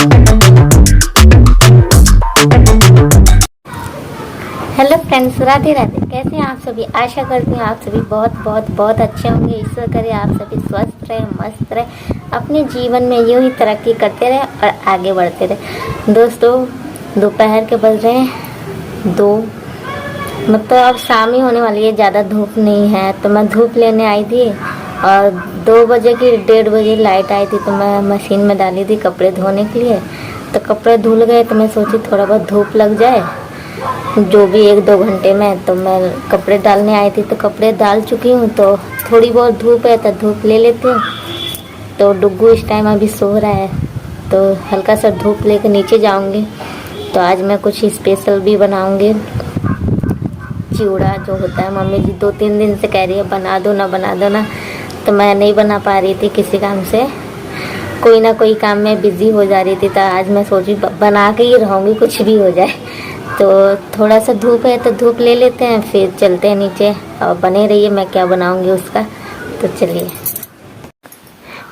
Hello friends, Radhe Radhe. कैसे हैं आप सभी? आशा करती हूँ आप सभी बहुत बहुत बहुत अच्छे होंगे। ईश्वर करे आप सभी स्वस्थ रहे, मस्त रहे, अपने जीवन में यूं ही तरक्की करते रहे और आगे बढ़ते रहे। दोस्तों, दोपहर के बज रहे हैं 2, मतलब अब शाम ही होने वाली है, ज़्यादा धूप नहीं है। तो मैं धूप लेने आई थी और 2 बजे की 1:30 बजे लाइट आई थी, तो मैं मशीन में डाली थी कपड़े धोने के लिए। तो कपड़े धुल गए, तो मैं सोची थोड़ा बहुत धूप लग जाए, जो भी 1-2 घंटे में। तो मैं कपड़े डालने आई थी, तो कपड़े डाल चुकी हूँ। तो थोड़ी बहुत धूप है तो धूप ले लेती हूँ। तो डुग्गू इस टाइम अभी सो रहा है, तो हल्का सा धूप लेकर नीचे जाऊँगी। तो आज मैं कुछ स्पेशल भी बनाऊँगी। चिवड़ा जो होता है, मम्मी जी 2-3 दिन से कह रही है बना दो ना, तो मैं नहीं बना पा रही थी किसी काम से, कोई ना कोई काम में बिज़ी हो जा रही थी। तो आज मैं सोची बना के ही रहूँगी, कुछ भी हो जाए। तो थोड़ा सा धूप है तो धूप ले लेते हैं, फिर चलते हैं नीचे और बने रहिए। मैं क्या बनाऊँगी उसका, तो चलिए।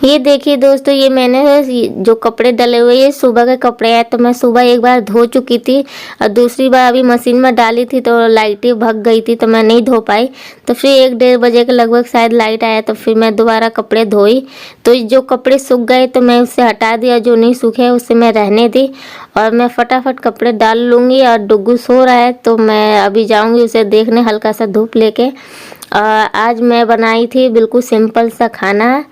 ये देखिए दोस्तों, ये मैंने जो कपड़े डले हुए, ये सुबह के कपड़े हैं। तो मैं सुबह एक बार धो चुकी थी और दूसरी बार अभी मशीन में डाली थी, तो लाइटें भग गई थी, तो मैं नहीं धो पाई। तो फिर 1-1:30 बजे के लगभग शायद लाइट आया, तो फिर मैं दोबारा कपड़े धोई। तो जो कपड़े सूख गए तो मैं उसे हटा दिया, जो नहीं सूखे उसे मैं रहने दी और मैं फटाफट कपड़े डाल लूँगी। और डुग्गू सो रहा है, तो मैं अभी जाऊँगी उसे देखने, हल्का सा धूप लेके। आज मैं बनाई थी बिल्कुल सिंपल सा खाना,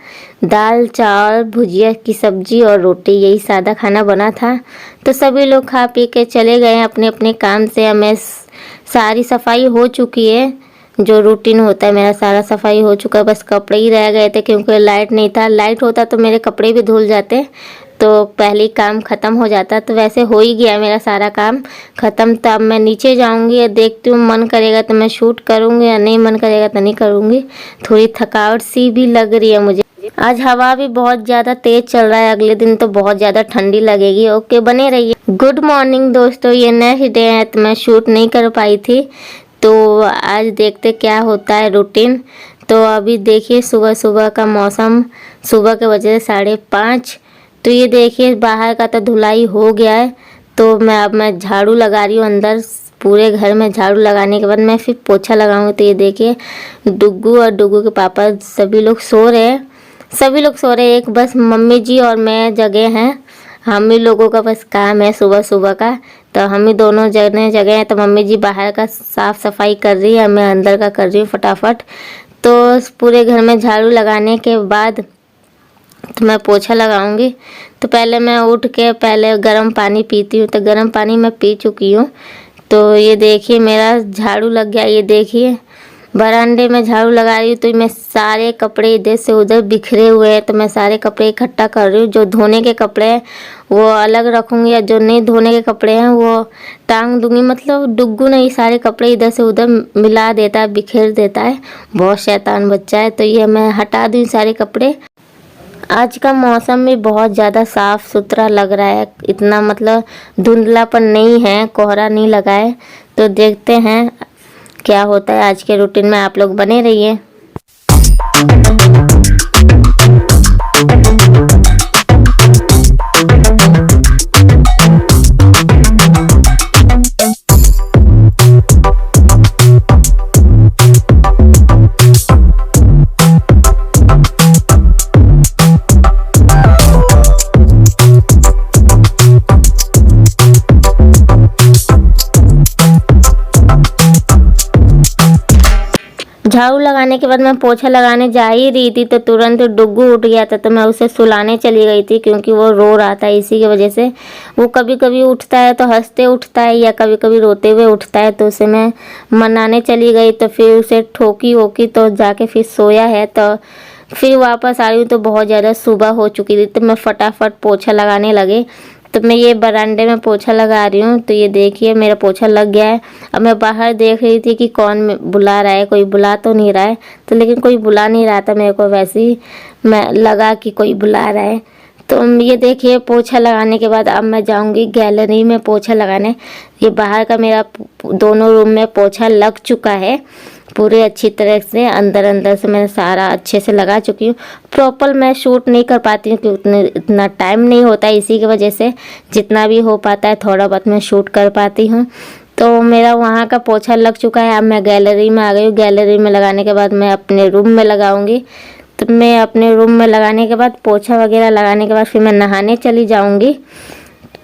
दाल चावल भुजिया की सब्जी और रोटी, यही सादा खाना बना था। तो सभी लोग खा पी के चले गए हैं अपने अपने काम से। मैं सारी सफाई हो चुकी है, जो रूटीन होता है मेरा सारा सफाई हो चुका है। बस कपड़े ही रह गए थे क्योंकि लाइट नहीं था। लाइट होता तो मेरे कपड़े भी धुल जाते, तो पहले ही काम ख़त्म हो जाता। तो वैसे हो ही गया मेरा सारा काम ख़त्म। तब मैं नीचे जाऊंगी और देखती हूँ, मन करेगा तो मैं शूट करूँगी, या नहीं मन करेगा तो नहीं करूँगी। थोड़ी थकावट सी भी लग रही है मुझे। आज हवा भी बहुत ज़्यादा तेज़ चल रहा है, अगले दिन तो बहुत ज़्यादा ठंडी लगेगी। ओके, बने रहिए। गुड मॉर्निंग दोस्तों, ये नेक्स्ट डे है, तो मैं शूट नहीं कर पाई थी। तो आज देखते क्या होता है रूटीन। तो अभी देखिए सुबह सुबह का मौसम, सुबह के बजे 5:30। तो ये देखिए बाहर का तो धुलाई हो गया है। तो मैं झाड़ू लगा रही हूँ अंदर, पूरे घर में झाड़ू लगाने के बाद मैं फिर पोछा लगाऊंगी। तो ये देखिए डुग्गू और डुग्गू के पापा सभी लोग सो रहे हैं, एक बस मम्मी जी और मैं जगह हैं। हम ही लोगों का बस काम है सुबह सुबह का, तो हम ही दोनों जगह हैं। तो मम्मी जी बाहर का साफ़ सफाई कर रही है, मैं अंदर का कर रही हूँ फटाफट। तो पूरे घर में झाड़ू लगाने के बाद तो मैं पोछा लगाऊंगी। तो पहले मैं उठ के पहले गर्म पानी पीती हूँ, तो गर्म पानी मैं पी चुकी हूँ। तो ये देखिए मेरा झाड़ू लग गया। ये देखिए बरामदे में झाड़ू लगा रही हूँ, तो मैं सारे कपड़े इधर से उधर बिखरे हुए हैं, तो मैं सारे कपड़े इकट्ठा कर रही हूँ। जो धोने के कपड़े हैं वो अलग रखूँगी, या जो नहीं धोने के कपड़े हैं वो टांग दूँगी। मतलब डुग्गू नहीं सारे कपड़े इधर से उधर मिला देता है, बिखेर देता है, बहुत शैतान बच्चा है। तो ये मैं हटा दूँ सारे कपड़े। आज का मौसम भी बहुत ज़्यादा साफ़ सुथरा लग रहा है, इतना मतलब धुंधलापन नहीं है, कोहरा नहीं लगा है। तो देखते हैं क्या होता है आज के रूटीन में, आप लोग बने रहिए। झाड़ू लगाने के बाद मैं पोछा लगाने जा ही रही थी, तो तुरंत डुग्गू उठ गया था। तो मैं उसे सुलाने चली गई थी, क्योंकि वो रो रहा था। इसी की वजह से वो कभी कभी उठता है तो हंसते उठता है, या कभी कभी रोते हुए उठता है। तो उसे मैं मनाने चली गई, तो फिर उसे ठोकी वोकी, तो जाके फिर सोया है। तो फिर वापस आ रही हूँ तो बहुत ज़्यादा सुबह हो चुकी थी। तो मैं फटाफट पोछा लगाने लगे। तो मैं ये बरामदे में पोछा लगा रही हूँ। तो ये देखिए मेरा पोछा लग गया है। अब मैं बाहर देख रही थी कि कौन बुला रहा है, कोई बुला तो नहीं रहा है। तो लेकिन कोई बुला नहीं रहा था मेरे को, वैसे ही मैं लगा कि कोई बुला रहा है। तो ये देखिए पोछा लगाने के बाद अब मैं जाऊंगी गैलरी में पोछा लगाने। ये बाहर का मेरा दोनों रूम में पोछा लग चुका है। पूरे अच्छी तरह से अंदर अंदर से मैं सारा अच्छे से लगा चुकी हूँ। प्रॉपर मैं शूट नहीं कर पाती हूँ क्योंकि इतना टाइम नहीं होता है, इसी की वजह से जितना भी हो पाता है थोड़ा बहुत मैं शूट कर पाती हूँ। तो मेरा वहाँ का पोछा लग चुका है। अब मैं गैलरी में आ गई हूँ। गैलरी में लगाने के बाद मैं अपने रूम में लगाऊंगी। तो मैं अपने रूम में लगाने के बाद पोछा वगैरह लगाने के बाद फिर मैं नहाने चली जाऊंगी।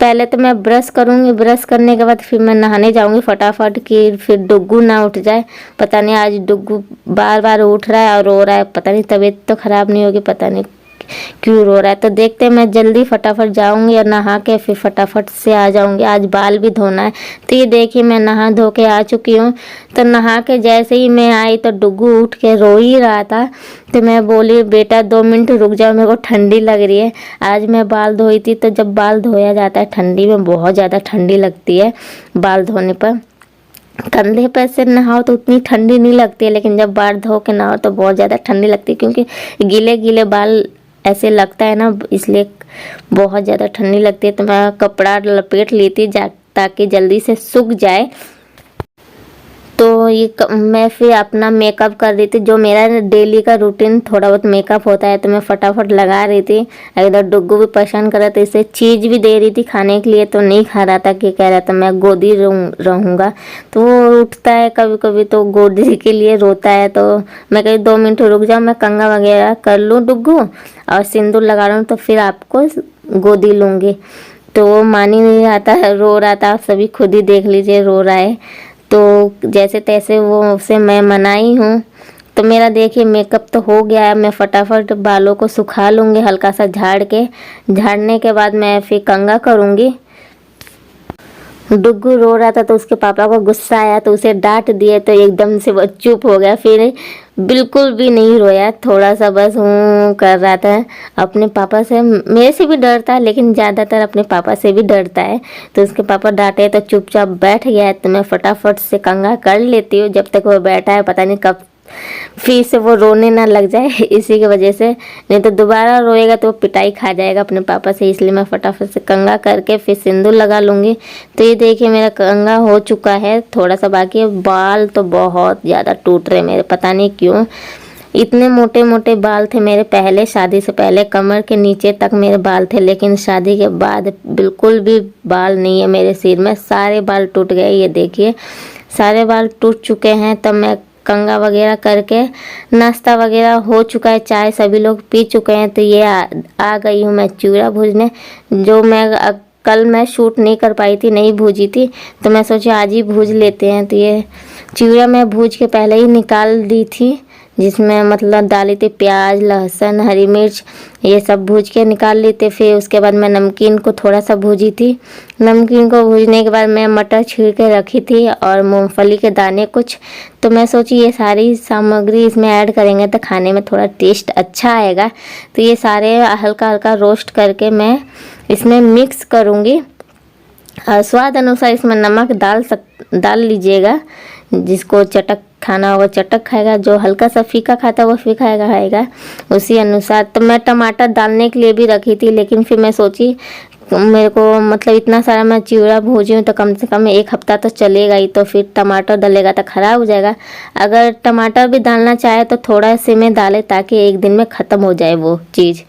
पहले तो मैं ब्रश करूंगी, ब्रश करने के बाद फिर मैं नहाने जाऊंगी फटाफट कि फिर डुग्गू ना उठ जाए। पता नहीं आज डुग्गू बार बार उठ रहा है और रो रहा है, पता नहीं तबीयत तो ख़राब नहीं होगी, पता नहीं क्यों रो रहा है। तो देखते मैं जल्दी फटाफट जाऊंगी और नहा के फिर फटाफट से आ जाऊंगी। आज बाल भी धोना है। तो ये देखिए मैं नहा धो के आ चुकी हूँ। तो नहा के जैसे ही मैं आई तो डुग्गू उठ के रो ही रहा था। तो मैं बोली बेटा 2 मिनट रुक जाओ, मेरे को ठंडी लग रही है। आज मैं बाल धोई थी, तो जब बाल धोया जाता है ठंडी में बहुत ज़्यादा ठंडी लगती है बाल धोने पर। कंधे पर से नहाओ तो उतनी ठंडी नहीं लगती है, लेकिन जब बाल धो के नहाओ तो बहुत ज़्यादा ठंडी लगती है, क्योंकि गीले गीले बाल ऐसे लगता है ना, इसलिए बहुत ज़्यादा ठंडी लगती है। तो मैं कपड़ा लपेट लेती ताकि जल्दी से सूख जाए। तो मैं फिर अपना मेकअप कर रही थी, जो मेरा डेली का रूटीन थोड़ा बहुत मेकअप होता है, तो मैं फटाफट लगा रही थी। इधर डुग्गू भी परेशान कर रहा था, इसे चीज़ भी दे रही थी खाने के लिए, तो नहीं खा रहा था कि कह रहा था मैं गोदी रहूँगा। तो वो उठता है कभी कभी तो गोदी के लिए रोता है। तो मैं कही 2 मिनट रुक जाओ, मैं कंघा वगैरह कर लूँ डुग्गू और सिंदूर लगा लूँ, तो फिर आपको गोदी लूँगी। तो वो मान ही नहीं रहा था, रो रहा था। सभी खुद ही देख लीजिए रो रहा है। तो जैसे तैसे वो उसे मैं मनाई हूँ। तो मेरा देखिए मेकअप तो हो गया है। मैं फटाफट बालों को सुखा लूँगी हल्का सा झाड़ के। झाड़ने के बाद मैं फिर कंघा करूँगी। डुग्गू रो रहा था तो उसके पापा को गुस्सा आया, तो उसे डांट दिए, तो एकदम से वो चुप हो गया। फिर बिल्कुल भी नहीं रोया, थोड़ा सा बस हूँ कर रहा था। अपने पापा से, मेरे से भी डरता है, लेकिन ज़्यादातर अपने पापा से भी डरता है। तो उसके पापा डांटे तो चुपचाप बैठ गया है। तो मैं फटाफट से कंघा कर लेती हूँ जब तक वो बैठा है। पता नहीं कब फिर से वो रोने ना लग जाए, इसी की वजह से। नहीं तो दोबारा रोएगा तो वो पिटाई खा जाएगा अपने पापा से। इसलिए मैं फटाफट से कंघा करके फिर सिंदूर लगा लूँगी। तो ये देखिए मेरा कंघा हो चुका है, थोड़ा सा बाकी है। बाल तो बहुत ज़्यादा टूट रहे मेरे, पता नहीं क्यों। इतने मोटे मोटे बाल थे मेरे पहले, शादी से पहले कमर के नीचे तक मेरे बाल थे, लेकिन शादी के बाद बिल्कुल भी बाल नहीं है मेरे सिर में। सारे बाल टूट गए, ये देखिए सारे बाल टूट चुके हैं। तब मैं कंघा वगैरह करके नाश्ता वगैरह हो चुका है, चाय सभी लोग पी चुके हैं। तो ये आ गई हूँ मैं चिवड़ा भूजने, जो मैं कल मैं शूट नहीं कर पाई थी, नहीं भूजी थी, तो मैं सोचा आज ही भूज लेते हैं। तो ये चिवड़ा मैं भूज के पहले ही निकाल दी थी, जिसमें मतलब डाली थी प्याज, लहसुन, हरी मिर्च, ये सब भूज के निकाल ली थी। फिर उसके बाद मैं नमकीन को थोड़ा सा भूजी थी। नमकीन को भूजने के बाद मैं मटर छील के रखी थी और मूंगफली के दाने कुछ। तो मैं सोची ये सारी सामग्री इसमें ऐड करेंगे तो खाने में थोड़ा टेस्ट अच्छा आएगा। तो ये सारे हल्का हल्का रोस्ट करके मैं इसमें मिक्स करूँगी। स्वाद अनुसार इसमें नमक डाल लीजिएगा। जिसको चटक खाना होगा चटक खाएगा, जो हल्का सा फीका खाता है वो फीका खाएगा उसी अनुसार। तो मैं टमाटर डालने के लिए भी रखी थी, लेकिन फिर मैं सोची मेरे को मतलब इतना सारा मैं चिवड़ा भूजी हूँ तो कम से कम 1 हफ्ता तो चलेगा ही, तो फिर टमाटर डलेगा तो ख़राब हो जाएगा। अगर टमाटर भी डालना चाहे तो थोड़ा से में डालें ताकि 1 दिन में ख़त्म हो जाए वो चीज़।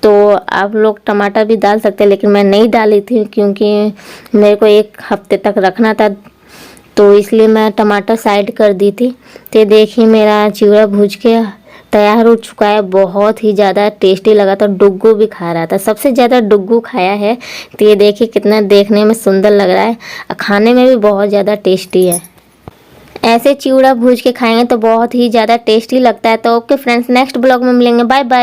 तो आप लोग टमाटर भी डाल सकते हैं, लेकिन मैं नहीं डाली थी क्योंकि मेरे को 1 हफ्ते तक रखना था, तो इसलिए मैं टमाटर साइड कर दी थी। तो देखिए मेरा चिवड़ा भूज के तैयार हो चुका है। बहुत ही ज़्यादा टेस्टी लगा था, डुग्गू भी खा रहा था, सबसे ज़्यादा डुग्गू खाया है। तो ये देखिए कितना देखने में सुंदर लग रहा है और खाने में भी बहुत ज़्यादा टेस्टी है। ऐसे चिवड़ा भूज के खाएंगे तो बहुत ही ज़्यादा टेस्टी लगता है। तो ओके फ्रेंड्स, नेक्स्ट ब्लॉग में मिलेंगे। Bye bye.